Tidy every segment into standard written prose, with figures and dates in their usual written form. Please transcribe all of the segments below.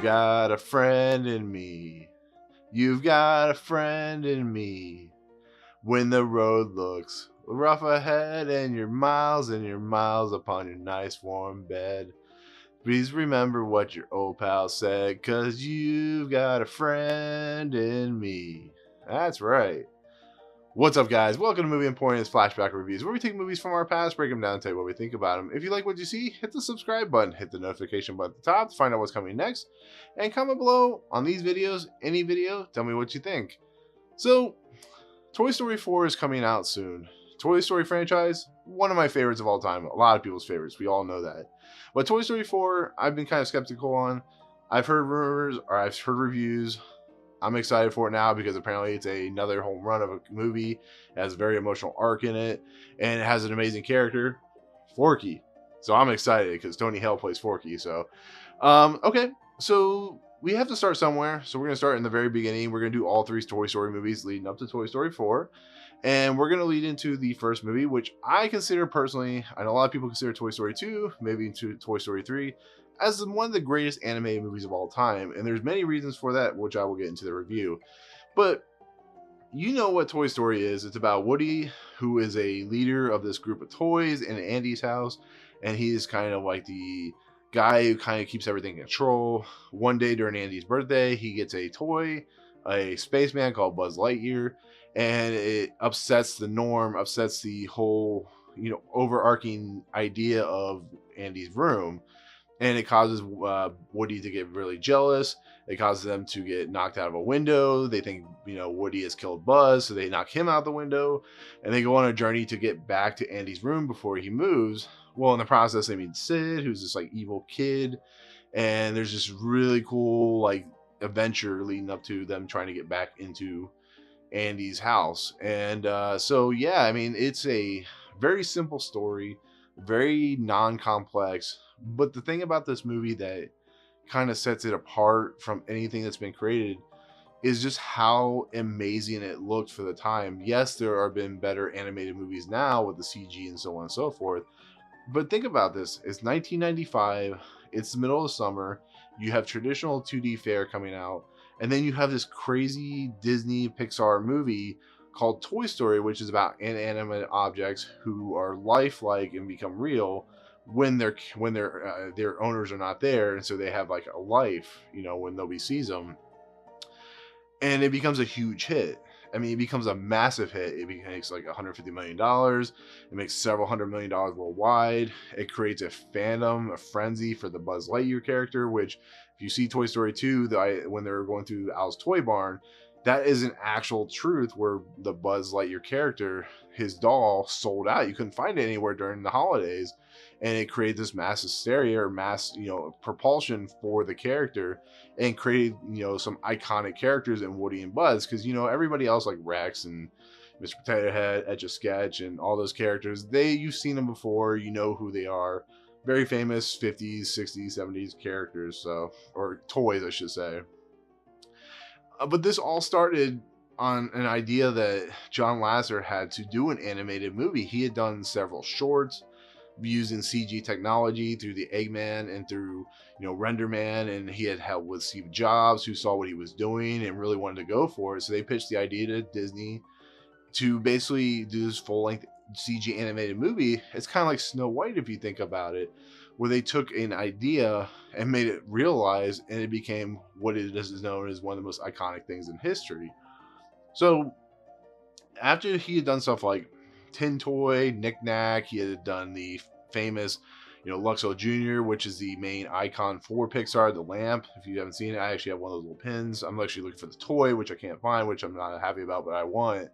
You've got a friend in me. You've got a friend in me. When the road looks rough ahead and you're miles upon your nice warm bed, please remember what your old pal said, 'cause you've got a friend in me. That's right. What's up, guys? Welcome to Movie Emporium's Flashback Reviews, where we take movies from our past, break them down, and tell you what we think about them. If you like what you see, hit the subscribe button, hit the notification button at the top to find out what's coming next, and comment below on these videos, any video, tell me what you think. So, Toy Story 4 is coming out soon. Toy Story franchise, one of my favorites of all time. A lot of people's favorites. We all know that. But Toy Story 4, I've been kind of skeptical on. I've heard rumors, or I've heard reviews. I'm excited for it now because apparently it's another home run of a movie. It has a very emotional arc in it, and it has an amazing character, Forky. So I'm excited because Tony Hale plays Forky. So, okay. So we have to start somewhere. So we're going to start in the very beginning. We're going to do all three Toy Story movies leading up to Toy Story 4. And we're going to lead into the first movie, which I consider personally, I know a lot of people consider Toy Story 2, maybe into Toy Story 3, as one of the greatest animated movies of all time. And there's many reasons for that, which I will get into the review. But you know what Toy Story is. It's about Woody, who is a leader of this group of toys in Andy's house. And he's kind of like the guy who kind of keeps everything in control. One day during Andy's birthday, he gets a toy, a spaceman called Buzz Lightyear, and it upsets the norm, upsets the whole, overarching idea of Andy's room. And it causes Woody to get really jealous. It causes them to get knocked out of a window. They think, Woody has killed Buzz, so they knock him out the window. And they go on a journey to get back to Andy's room before he moves. Well, in the process, they meet Sid, who's this evil kid. And there's this really cool adventure leading up to them trying to get back into Andy's house. And it's a very simple story, very non-complex. But the thing about this movie that kind of sets it apart from anything that's been created is just how amazing it looked for the time. Yes, there have been better animated movies now with the CG and so on and so forth. But think about this. It's 1995. It's the middle of summer. You have traditional 2D fare coming out. And then you have this crazy Disney Pixar movie called Toy Story, which is about inanimate objects who are lifelike and become real when their owners are not there, and so they have a life, when nobody sees them, and it becomes a huge hit. I mean, it becomes a massive hit. It makes $150 million. It makes several $100 million worldwide. It creates a fandom, a frenzy for the Buzz Lightyear character, which if you see Toy Story 2, when they're going through Al's Toy Barn, that is an actual truth where the Buzz Lightyear character, his doll, sold out. You couldn't find it anywhere during the holidays. And it created this mass hysteria or mass, propulsion for the character, and created, some iconic characters in Woody and Buzz. Because, everybody else like Rex and Mr. Potato Head, Etch-a-Sketch, and all those characters, you've seen them before. You know who they are. Very famous 50s, 60s, 70s characters, or toys, I should say. But this all started on an idea that John Lasseter had to do an animated movie. He had done several shorts using CG technology through the Eggman and through, Render Man, and he had help with Steve Jobs, who saw what he was doing and really wanted to go for it. So they pitched the idea to Disney to basically do this full-length CG animated movie. It's kind of like Snow White, if you think about it, where they took an idea and made it realized, and it became what it is known as one of the most iconic things in history. So after he had done stuff like Tin Toy, Knick Knack, he had done the famous, Luxo Jr., which is the main icon for Pixar, the lamp. If you haven't seen it, I actually have one of those little pins. I'm actually looking for the toy, which I can't find, which I'm not happy about, but I want.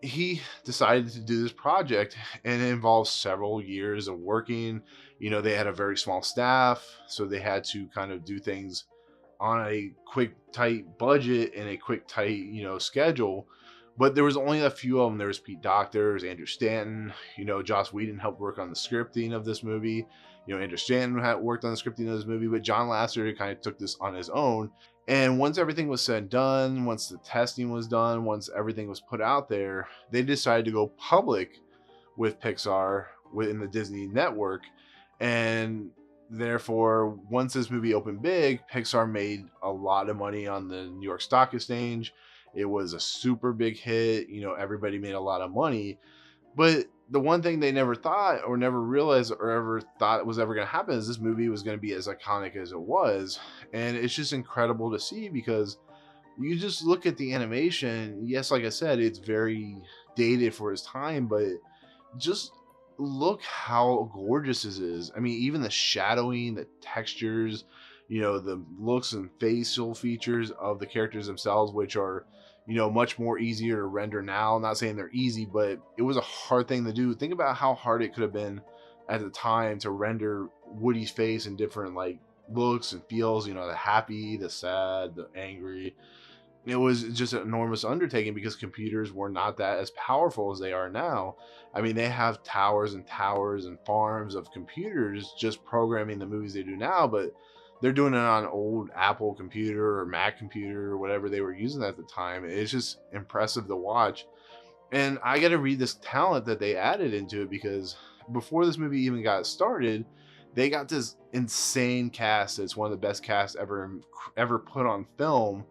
He decided to do this project, and it involves several years of working. They had a very small staff, so they had to kind of do things on a quick, tight budget and a quick, tight, schedule. But there was only a few of them. There was Pete Docter, there was Andrew Stanton. Joss Whedon helped work on the scripting of this movie. Andrew Stanton had worked on the scripting of this movie, but John Lasseter kind of took this on his own. And once everything was said and done, once the testing was done, once everything was put out there, they decided to go public with Pixar within the Disney network. And therefore, once this movie opened big, Pixar made a lot of money on the New York Stock Exchange. It was a super big hit. Everybody made a lot of money. But the one thing they never thought or never realized or ever thought was ever going to happen is this movie was going to be as iconic as it was. And it's just incredible to see because you just look at the animation. Yes, like I said, it's very dated for its time, but just look how gorgeous this is. I mean, even the shadowing, the textures, the looks and facial features of the characters themselves, which are, much more easier to render now. I'm not saying they're easy, but it was a hard thing to do. Think about how hard it could have been at the time to render Woody's face in different like looks and feels, the happy, the sad, the angry. It was just an enormous undertaking because computers were not that as powerful as they are now. I mean, they have towers and towers and farms of computers just programming the movies they do now, but they're doing it on old Apple computer or Mac computer or whatever they were using at the time. It's just impressive to watch. And I got to read this talent that they added into it because before this movie even got started, they got this insane cast. It's one of the best casts ever put on film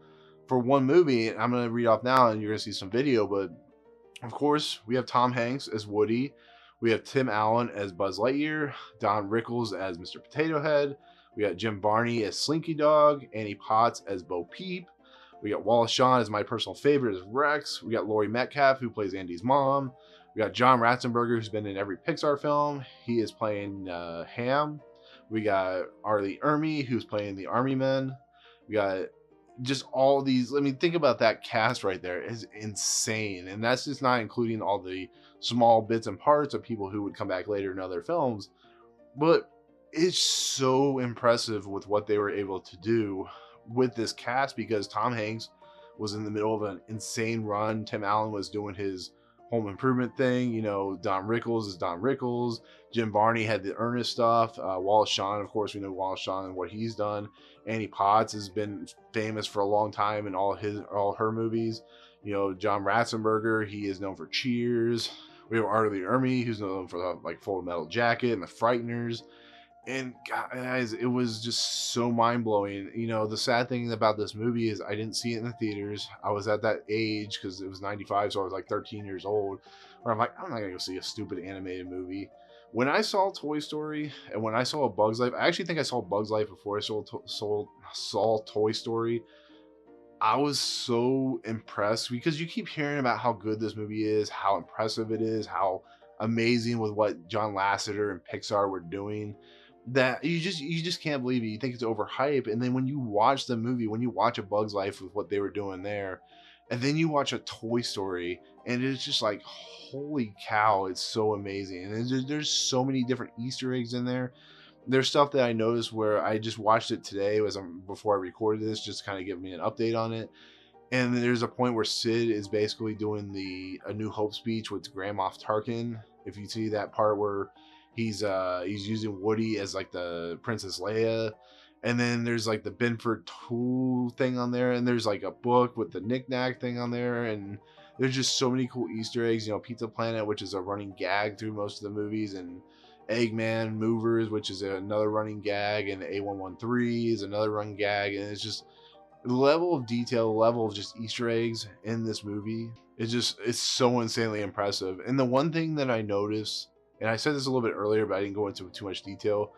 for one movie. I'm going to read off now and you're going to see some video, but of course we have Tom Hanks as Woody. We have Tim Allen as Buzz Lightyear, Don Rickles as Mr. Potato Head. We got Jim Varney as Slinky Dog, Annie Potts as Bo Peep. We got Wallace Shawn as my personal favorite as Rex. We got Laurie Metcalf, who plays Andy's mom. We got John Ratzenberger, who's been in every Pixar film. He is playing Ham. We got Ermy, who's playing the Army Men. We got just all these. I mean, think about that cast right there. It's insane. And that's just not including all the small bits and parts of people who would come back later in other films. But it's so impressive with what they were able to do with this cast because Tom Hanks was in the middle of an insane run. Tim Allen was doing his home improvement thing. Don Rickles is Don Rickles. Jim Varney had the Ernest stuff. Wallace Shawn, of course, we know Wallace Shawn and what he's done. Annie Potts has been famous for a long time in all her movies. John Ratzenberger, he is known for Cheers. We have Ermy, who's known for like Full Metal Jacket and The Frighteners. And guys, it was just so mind-blowing. The sad thing about this movie is I didn't see it in the theaters. I was at that age because it was 95, so I was like 13 years old, where I'm like, I'm not going to go see a stupid animated movie. When I saw Toy Story and when I saw A Bug's Life, I actually think I saw Bug's Life before I saw Toy Story. I was so impressed because you keep hearing about how good this movie is, how impressive it is, how amazing with what John Lasseter and Pixar were doing, that you just can't believe it. You think it's overhyped, and then when you watch the movie, when you watch A Bug's Life with what they were doing there, and then you watch a Toy Story, and it's just like, holy cow, it's so amazing. And there's so many different Easter eggs in there. There's stuff that I noticed where I just watched it today before I recorded this, just kind of give me an update on it. And there's a point where Sid is basically doing A New Hope speech with Grand Moff Tarkin. If you see that part where he's using Woody as like the Princess Leia, and then there's like the Benford tool thing on there, and there's like a book with the knick-knack thing on there, and there's just so many cool Easter eggs. Pizza Planet, which is a running gag through most of the movies, and Eggman Movers, which is another running gag, and A113 is another running gag, and it's just the level of detail, the level of just Easter eggs in this movie. It's so insanely impressive. And the one thing that I noticed, and I said this a little bit earlier, but I didn't go into too much detail,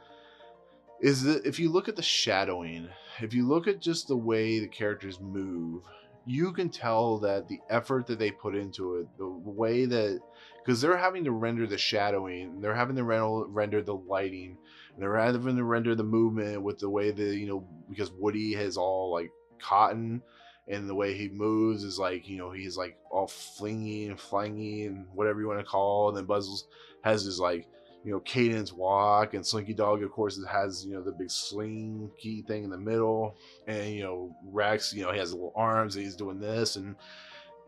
is that if you look at the shadowing, if you look at just the way the characters move, you can tell that the effort that they put into it, the way that, because they're having to render the shadowing, they're having to render the lighting, and they're having to render the movement with the way that, because Woody has all like cotton, and the way he moves is like, he's like all flingy and flangy and whatever you want to call, and then Buzz has his like, cadence walk, and Slinky Dog, of course, it has, the big slinky thing in the middle, and, Rex, he has little arms, and he's doing this, and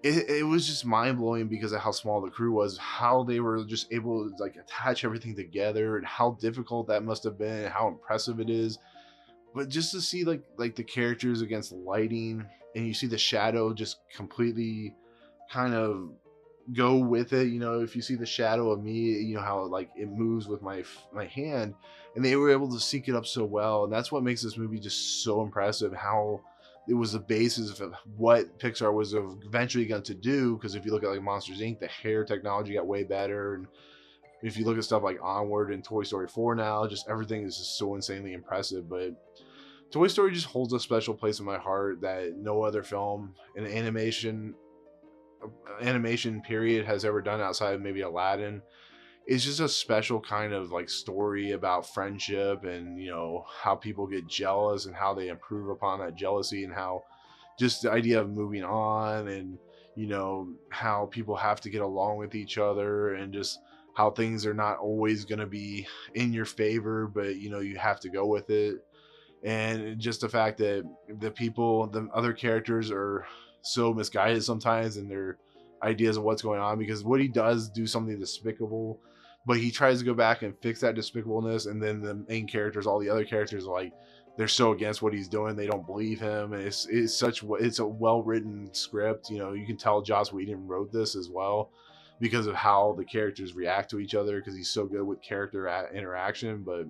it was just mind-blowing because of how small the crew was, how they were just able to like attach everything together, and how difficult that must have been, and how impressive it is. But just to see like the characters against lighting, and you see the shadow just completely kind of go with it. You know, if you see the shadow of me, you know how like it moves with my hand, and they were able to sync it up so well, and that's what makes this movie just so impressive. How it was the basis of what Pixar was eventually going to do. Because if you look at like Monsters Inc., the hair technology got way better, and if you look at stuff like Onward and Toy Story 4 now, just everything is just so insanely impressive. But Toy Story just holds a special place in my heart that no other film in animation period has ever done outside of maybe Aladdin. It's just a special kind of like story about friendship, and you know how people get jealous and how they improve upon that jealousy, and how just the idea of moving on, and you know how people have to get along with each other, and just how things are not always going to be in your favor, but you know you have to go with it. And just the fact that the other characters are so misguided sometimes in their ideas of what's going on, because what he does do something despicable, but he tries to go back and fix that despicableness, and then the main characters, all the other characters, are like, they're so against what he's doing, they don't believe him. And it's a well written script. You know, you can tell Joss Whedon wrote this as well because of how the characters react to each other, because he's so good with character interaction. But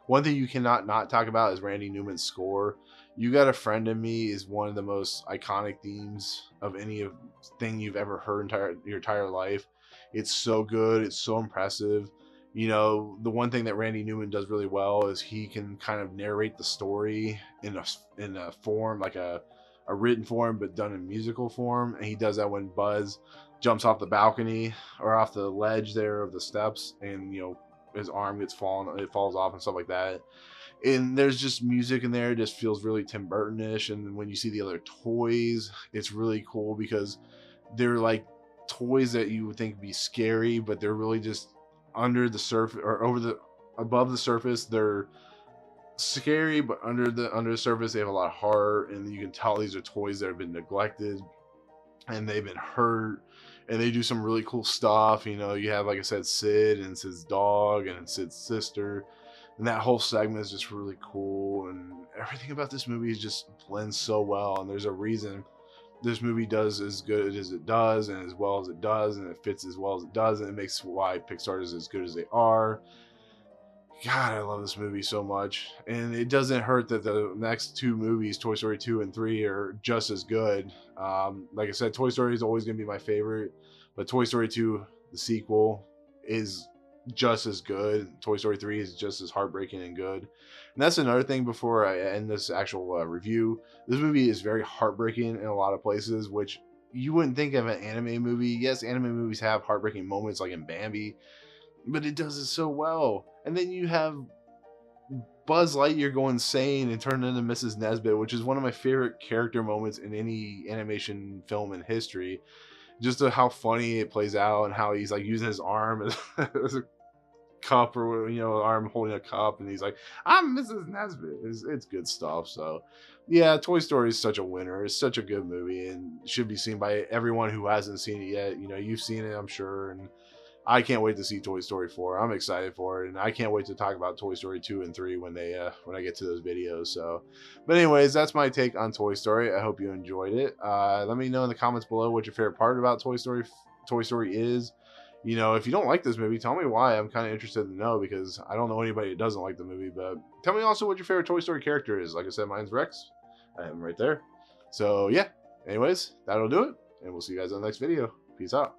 one thing you cannot not talk about is Randy Newman's score. "You Got a Friend in Me" is one of the most iconic themes of any thing you've ever heard your entire life. It's so good. It's so impressive. You know, the one thing that Randy Newman does really well is he can kind of narrate the story in a form, like a written form, but done in musical form. And he does that when Buzz jumps off the balcony or off the ledge there of the steps, and you know his arm it falls off and stuff like that. And there's just music in there. It just feels really Tim Burton-ish. And when you see the other toys, it's really cool because they're like toys that you would think be scary, but they're really just under the surface, or above the surface. They're scary, but under the surface they have a lot of heart, and you can tell these are toys that have been neglected and they've been hurt, and they do some really cool stuff. You know, you have, like I said, Sid and Sid's dog and Sid's sister, and that whole segment is just really cool. And everything about this movie just blends so well, and there's a reason this movie does as good as it does, and as well as it does, and it fits as well as it does, and it makes why Pixar is as good as they are. God, I love this movie so much. And it doesn't hurt that the next two movies, Toy Story 2 and 3, are just as good. Like I said, Toy Story is always going to be my favorite, but Toy Story 2, the sequel, is just as good. Toy Story 3 is just as heartbreaking and good. And that's another thing before I end this actual review. This movie is very heartbreaking in a lot of places, which you wouldn't think of an anime movie. Yes, anime movies have heartbreaking moments like in Bambi, but it does it so well. And then you have Buzz Lightyear go insane and turn into Mrs. Nesbitt, which is one of my favorite character moments in any animation film in history. Just how funny it plays out, and how he's like using his arm as a cup, or you know, arm holding a cup, and he's like, "I'm Mrs. Nesbitt." It's good stuff. So yeah, Toy Story is such a winner. It's such a good movie, and should be seen by everyone who hasn't seen it yet. You know, you've seen it, I'm sure, and I can't wait to see Toy Story 4. I'm excited for it, and I can't wait to talk about Toy Story 2 and 3 when I get to those videos. So, but anyways, that's my take on Toy Story. I hope you enjoyed it. Let me know in the comments below what your favorite part about Toy Story is. You know, if you don't like this movie, tell me why. I'm kind of interested to know, because I don't know anybody that doesn't like the movie. But tell me also what your favorite Toy Story character is. Like I said, mine's Rex. I am right there. So yeah. Anyways, that'll do it, and we'll see you guys on the next video. Peace out.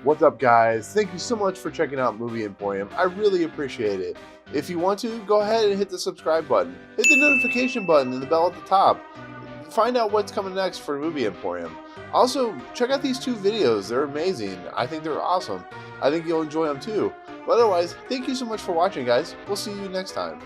What's up, guys? Thank you so much for checking out Movie Emporium. I really appreciate it. If you want to, go ahead and hit the subscribe button. Hit the notification button and the bell at the top. Find out what's coming next for Movie Emporium. Also, check out these two videos. They're amazing. I think they're awesome. I think you'll enjoy them too. But otherwise, thank you so much for watching, guys. We'll see you next time.